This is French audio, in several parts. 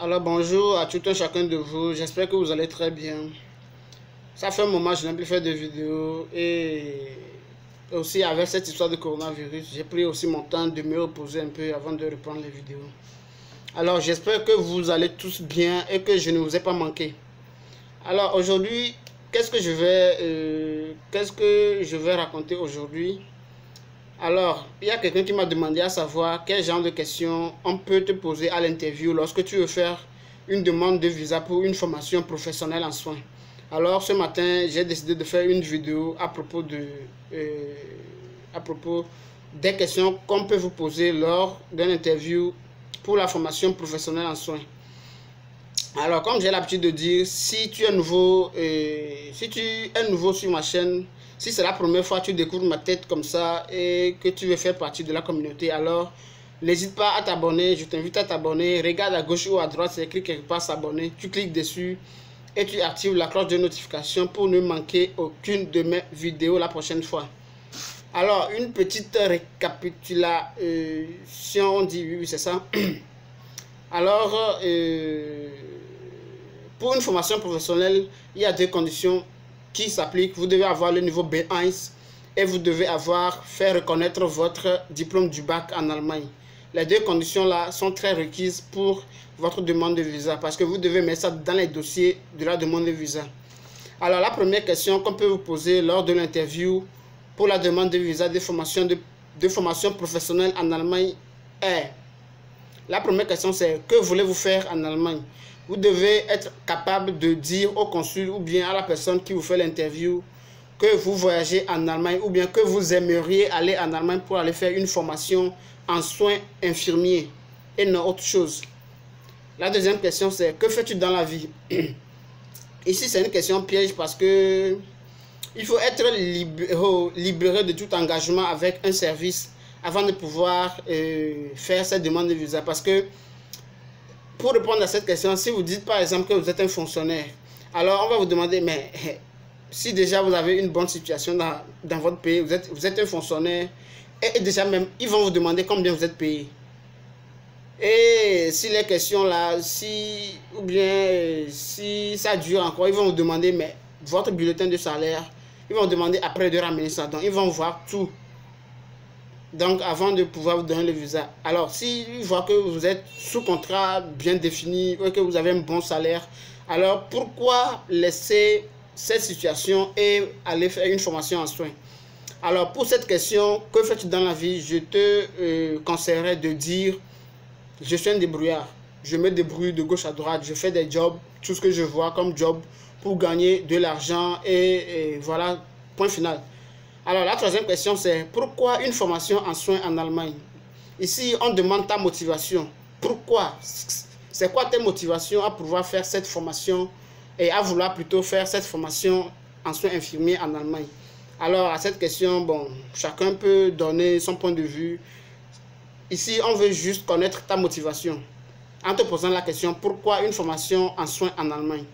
Alors bonjour à tout un chacun de vous, j'espère que vous allez très bien. Ça fait un moment que je n'ai plus fait de vidéos et aussi avec cette histoire de coronavirus, j'ai pris aussi mon temps de me reposer un peu avant de reprendre les vidéos. Alors j'espère que vous allez tous bien et que je ne vous ai pas manqué. Alors aujourd'hui, qu'est-ce que je vais raconter aujourd'hui? Alors, il y a quelqu'un qui m'a demandé à savoir quel genre de questions on peut te poser à l'interview lorsque tu veux faire une demande de visa pour une formation professionnelle en soins. Alors, ce matin, j'ai décidé de faire une vidéo à propos des questions qu'on peut vous poser lors d'une interview pour la formation professionnelle en soins. Alors, comme j'ai l'habitude de dire, si tu es nouveau sur ma chaîne, si c'est la première fois que tu découvres ma tête comme ça et que tu veux faire partie de la communauté, alors n'hésite pas à t'abonner. Je t'invite à t'abonner. Regarde à gauche ou à droite, c'est écrit quelque part s'abonner. Tu cliques dessus et tu actives la cloche de notification pour ne manquer aucune de mes vidéos la prochaine fois. Alors, une petite récapitulation, on dit oui, c'est ça. Alors, pour une formation professionnelle, il y a deux conditions qui s'appliquent. Vous devez avoir le niveau B1 et vous devez avoir fait reconnaître votre diplôme du bac en Allemagne. Les deux conditions-là sont très requises pour votre demande de visa parce que vous devez mettre ça dans les dossiers de la demande de visa. Alors, la première question qu'on peut vous poser lors de l'interview pour la demande de visa de formation professionnelle en Allemagne est: la première question, c'est que voulez-vous faire en Allemagne? Vous devez être capable de dire au consul ou bien à la personne qui vous fait l'interview que vous voyagez en Allemagne ou bien que vous aimeriez aller en Allemagne pour aller faire une formation en soins infirmiers et non autre chose. La deuxième question, c'est que fais-tu dans la vie? Ici, c'est une question piège parce que il faut être libéré de tout engagement avec un service avant de pouvoir faire cette demande de visa. Parce que pour répondre à cette question, si vous dites par exemple que vous êtes un fonctionnaire, alors on va vous demander, mais si déjà vous avez une bonne situation dans votre pays, vous êtes un fonctionnaire, et déjà même, ils vont vous demander combien vous êtes payé. Et si les questions là, si ça dure encore, ils vont vous demander, mais votre bulletin de salaire, ils vont vous demander après de ramener ça. Donc ils vont voir tout. Donc, avant de pouvoir vous donner le visa. Alors, s'ils voient que vous êtes sous contrat bien défini, que vous avez un bon salaire, alors pourquoi laisser cette situation et aller faire une formation en soins? Alors, pour cette question, que fais-tu dans la vie? Je te conseillerais de dire: je suis un débrouillard. Je me débrouille de gauche à droite. Je fais des jobs, tout ce que je vois comme job pour gagner de l'argent et voilà, point final. Alors, la troisième question, c'est pourquoi une formation en soins en Allemagne? Ici, on demande ta motivation. Pourquoi? C'est quoi tes motivations à pouvoir faire cette formation et à vouloir plutôt faire cette formation en soins infirmiers en Allemagne? Alors, à cette question, bon, chacun peut donner son point de vue. Ici, on veut juste connaître ta motivation en te posant la question pourquoi une formation en soins en Allemagne?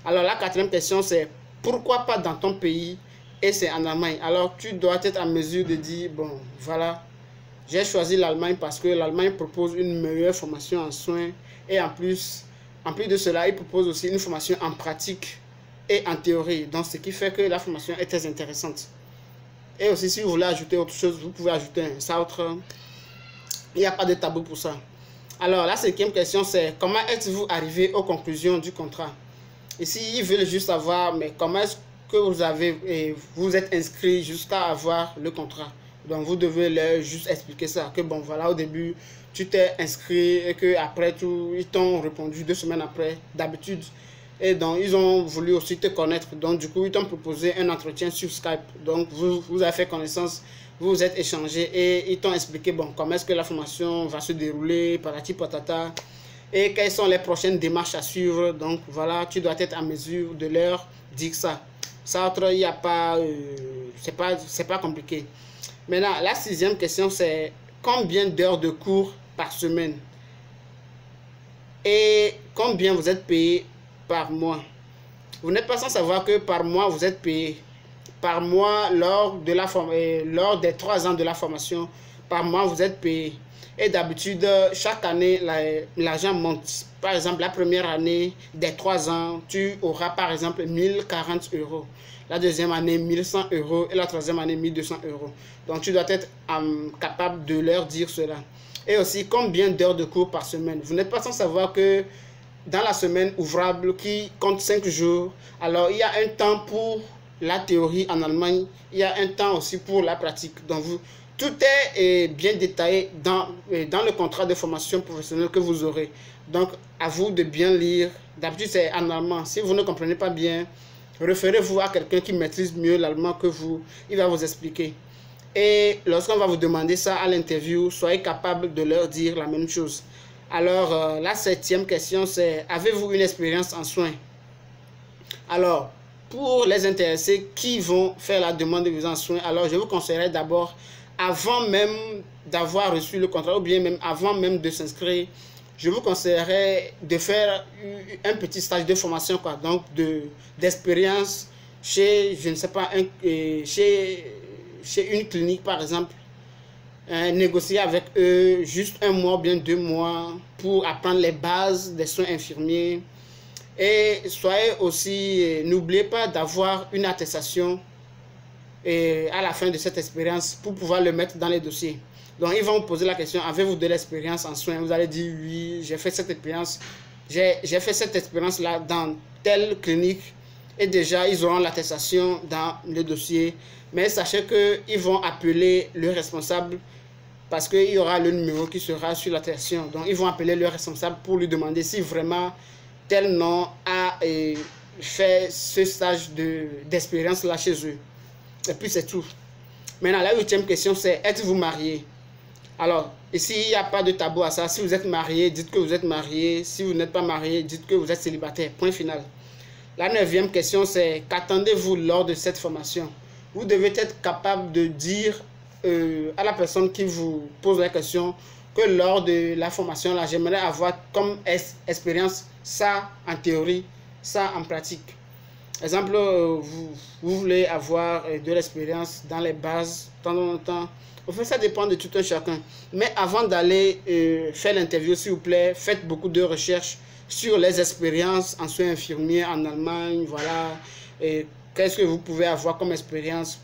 Alors, la quatrième question, c'est pourquoi pas dans ton pays? Et c'est en Allemagne. Alors tu dois être en mesure de dire, bon voilà, j'ai choisi l'Allemagne parce que l'Allemagne propose une meilleure formation en soins et en plus de cela, il propose aussi une formation en pratique et en théorie. Donc ce qui fait que la formation est très intéressante. Et aussi si vous voulez ajouter autre chose, vous pouvez ajouter ça autre. Il n'y a pas de tabou pour ça. Alors la cinquième question, c'est comment êtes-vous arrivé aux conclusions du contrat? Ici, ils veulent juste savoir, mais comment est-ce que vous êtes inscrit jusqu'à avoir le contrat. Donc vous devez leur juste expliquer ça, que bon voilà, au début tu t'es inscrit et que après tout ils t'ont répondu 2 semaines après d'habitude, et donc ils ont voulu aussi te connaître, donc du coup ils t'ont proposé un entretien sur Skype. Donc vous avez fait connaissance, vous vous êtes échangé et ils t'ont expliqué bon comment est-ce que la formation va se dérouler, patati patata, et quelles sont les prochaines démarches à suivre. Donc voilà, tu dois être en mesure de leur dire ça. Ça, il n'y a pas, c'est pas compliqué. Maintenant, la sixième question, c'est combien d'heures de cours par semaine et combien vous êtes payé par mois? Vous n'êtes pas sans savoir que par mois, vous êtes payé par mois lors des 3 ans de la formation. par mois vous êtes payé. Et d'habitude, chaque année, l'argent monte. Par exemple, la première année des 3 ans, tu auras par exemple 1040 euros. La deuxième année, 1100 euros. Et la troisième année, 1200 euros. Donc, tu dois être capable de leur dire cela. Et aussi, combien d'heures de cours par semaine. Vous n'êtes pas sans savoir que dans la semaine ouvrable qui compte 5 jours, alors il y a un temps pour la théorie en Allemagne, il y a un temps aussi pour la pratique. Donc, tout est bien détaillé dans le contrat de formation professionnelle que vous aurez. Donc, à vous de bien lire. D'habitude, c'est en allemand. Si vous ne comprenez pas bien, référez-vous à quelqu'un qui maîtrise mieux l'allemand que vous. Il va vous expliquer. Et lorsqu'on va vous demander ça à l'interview, soyez capable de leur dire la même chose. Alors, la 7e question, c'est: avez-vous une expérience en soins? Alors, pour les intéressés qui vont faire la demande de visa en soins, alors je vous conseillerais d'abord, avant même d'avoir reçu le contrat, ou bien même avant même de s'inscrire, je vous conseillerais de faire un petit stage de formation, quoi. Donc d'expérience chez, je ne sais pas, chez une clinique par exemple. Négocier avec eux juste 1 mois, bien 2 mois, pour apprendre les bases des soins infirmiers. Et soyez aussi, n'oubliez pas d'avoir une attestation à la fin de cette expérience pour pouvoir le mettre dans les dossiers. Donc, ils vont vous poser la question: avez-vous de l'expérience en soins? Vous allez dire: oui, j'ai fait cette expérience. J'ai fait cette expérience-là dans telle clinique. Et déjà, ils auront l'attestation dans le dossier. Mais sachez qu'ils vont appeler le responsable parce qu'il y aura le numéro qui sera sur l'attestation. Donc, ils vont appeler le responsable pour lui demander si vraiment tel nom a fait ce stage d'expérience là chez eux. Et puis c'est tout. Maintenant, la 8e question, c'est: êtes-vous marié? Alors, ici, il n'y a pas de tabou à ça. Si vous êtes marié, dites que vous êtes marié. Si vous n'êtes pas marié, dites que vous êtes célibataire. Point final. La 9e question, c'est: qu'attendez-vous lors de cette formation? Vous devez être capable de dire à la personne qui vous pose la question que lors de la formation, là, j'aimerais avoir comme expérience ça en théorie, ça en pratique. Exemple, vous voulez avoir de l'expérience dans les bases, de temps en temps. En fait, ça dépend de tout un chacun. Mais avant d'aller faire l'interview, s'il vous plaît, faites beaucoup de recherches sur les expériences en soins infirmiers en Allemagne. Voilà. Qu'est-ce que vous pouvez avoir comme expérience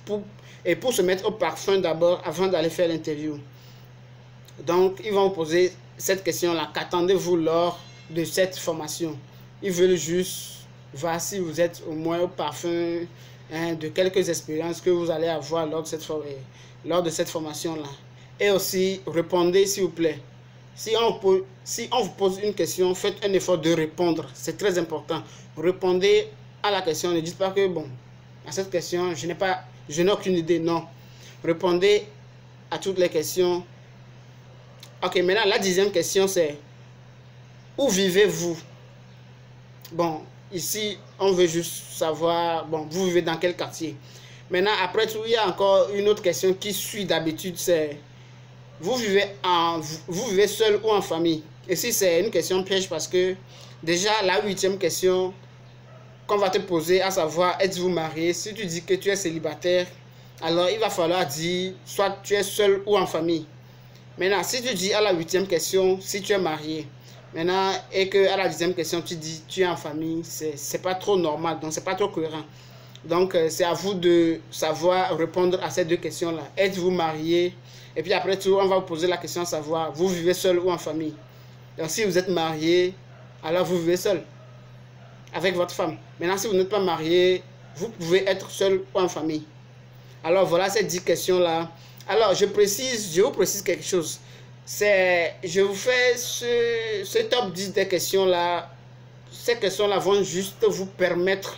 pour se mettre au parfum d'abord avant d'aller faire l'interview. Donc, ils vont vous poser cette question-là: qu'attendez-vous lors de cette formation? Ils veulent juste voir si vous êtes au moins au parfum de quelques expériences que vous allez avoir lors de cette formation-là. Et aussi, répondez s'il vous plaît. Si on vous pose une question, faites un effort de répondre. C'est très important. Répondez à la question. Ne dites pas que, bon, à cette question, je n'ai aucune idée. Non. Répondez à toutes les questions. Ok, maintenant, la 10e question, c'est: où vivez-vous? Bon, ici, on veut juste savoir, bon, vous vivez dans quel quartier? Maintenant, après tout, il y a encore une autre question qui suit d'habitude, c'est: vous vivez seul ou en famille? Ici, c'est une question piège parce que déjà, la 8e question qu'on va te poser, à savoir: êtes-vous marié? Si tu dis que tu es célibataire, alors il va falloir dire soit tu es seul ou en famille. Maintenant, si tu dis à la 8e question si tu es marié, maintenant, et que à la 10e question tu dis tu es en famille, c'est pas trop normal, donc c'est pas trop cohérent. Donc c'est à vous de savoir répondre à ces deux questions-là. Êtes-vous marié? Et puis après tout, on va vous poser la question à savoir: vous vivez seul ou en famille? Donc si vous êtes marié, alors vous vivez seul avec votre femme. Maintenant, si vous n'êtes pas marié, vous pouvez être seul ou en famille. Alors voilà ces 10 questions-là. Alors je vous précise quelque chose. Je vous fais ce top 10 des questions-là. Ces questions-là vont juste vous permettre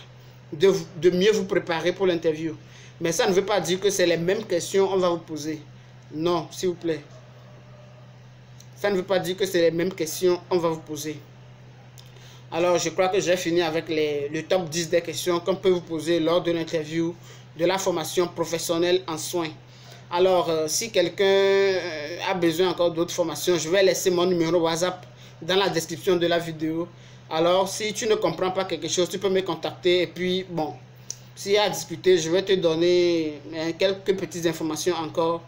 de mieux vous préparer pour l'interview. Mais ça ne veut pas dire que c'est les mêmes questions qu'on va vous poser. Non, s'il vous plaît. Ça ne veut pas dire que c'est les mêmes questions qu'on va vous poser. Alors, je crois que j'ai fini avec le top 10 des questions qu'on peut vous poser lors de l'interview de la formation professionnelle en soins. Alors, si quelqu'un a besoin encore d'autres formations, je vais laisser mon numéro WhatsApp dans la description de la vidéo. Alors, si tu ne comprends pas quelque chose, tu peux me contacter. Et puis, bon, s'il y a à discuter, je vais te donner quelques petites informations encore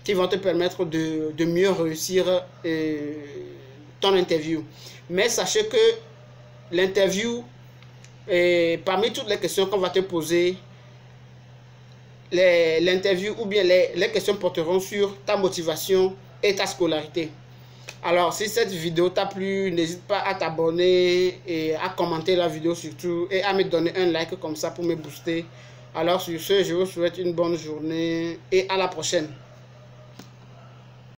qui vont te permettre de mieux réussir ton interview. Mais sachez que l'interview, parmi toutes les questions qu'on va te poser, l'interview ou bien les questions porteront sur ta motivation et ta scolarité. Alors, si cette vidéo t'a plu, n'hésite pas à t'abonner et à commenter la vidéo surtout et à me donner un like comme ça pour me booster. Alors, sur ce, je vous souhaite une bonne journée et à la prochaine.